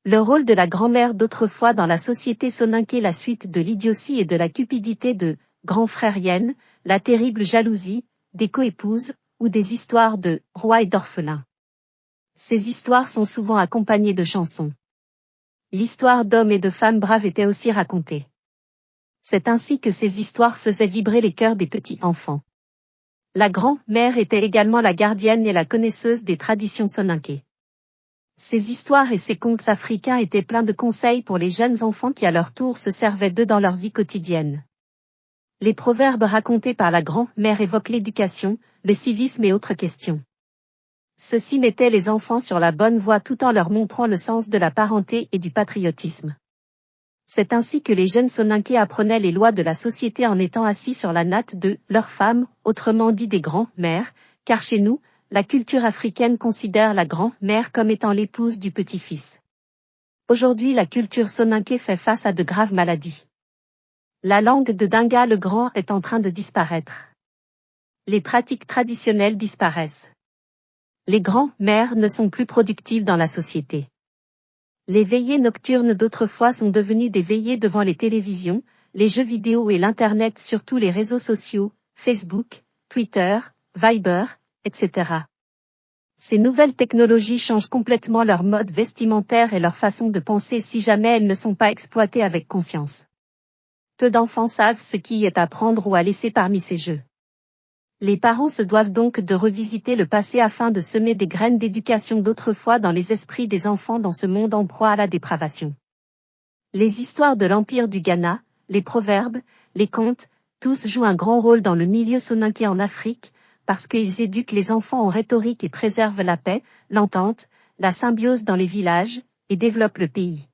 Le rôle de la grand-mère d'autrefois dans la société soninké, la suite de l'idiotie et de la cupidité de grand frère Yen, la terrible jalousie des coépouses, ou des histoires de rois et d'orphelins. Ces histoires sont souvent accompagnées de chansons. L'histoire d'hommes et de femmes braves était aussi racontée. C'est ainsi que ces histoires faisaient vibrer les cœurs des petits enfants. La grand-mère était également la gardienne et la connaisseuse des traditions soninké. Ces histoires et ces contes africains étaient pleins de conseils pour les jeunes enfants qui à leur tour se servaient d'eux dans leur vie quotidienne. Les proverbes racontés par la grand-mère évoquent l'éducation, le civisme et autres questions. Ceux-ci mettaient les enfants sur la bonne voie tout en leur montrant le sens de la parenté et du patriotisme. C'est ainsi que les jeunes soninké apprenaient les lois de la société en étant assis sur la natte de leur femme, autrement dit des grands-mères, car chez nous, la culture africaine considère la grand-mère comme étant l'épouse du petit-fils. Aujourd'hui, la culture soninké fait face à de graves maladies. La langue de Dinga le Grand est en train de disparaître. Les pratiques traditionnelles disparaissent. Les grands-mères ne sont plus productives dans la société. Les veillées nocturnes d'autrefois sont devenues des veillées devant les télévisions, les jeux vidéo et l'Internet, surtout les réseaux sociaux, Facebook, Twitter, Viber, etc. Ces nouvelles technologies changent complètement leur mode vestimentaire et leur façon de penser si jamais elles ne sont pas exploitées avec conscience. Peu d'enfants savent ce qui est à prendre ou à laisser parmi ces jeux. Les parents se doivent donc de revisiter le passé afin de semer des graines d'éducation d'autrefois dans les esprits des enfants dans ce monde en proie à la dépravation. Les histoires de l'Empire du Ghana, les proverbes, les contes, tous jouent un grand rôle dans le milieu soninké en Afrique, parce qu'ils éduquent les enfants en rhétorique et préservent la paix, l'entente, la symbiose dans les villages, et développent le pays.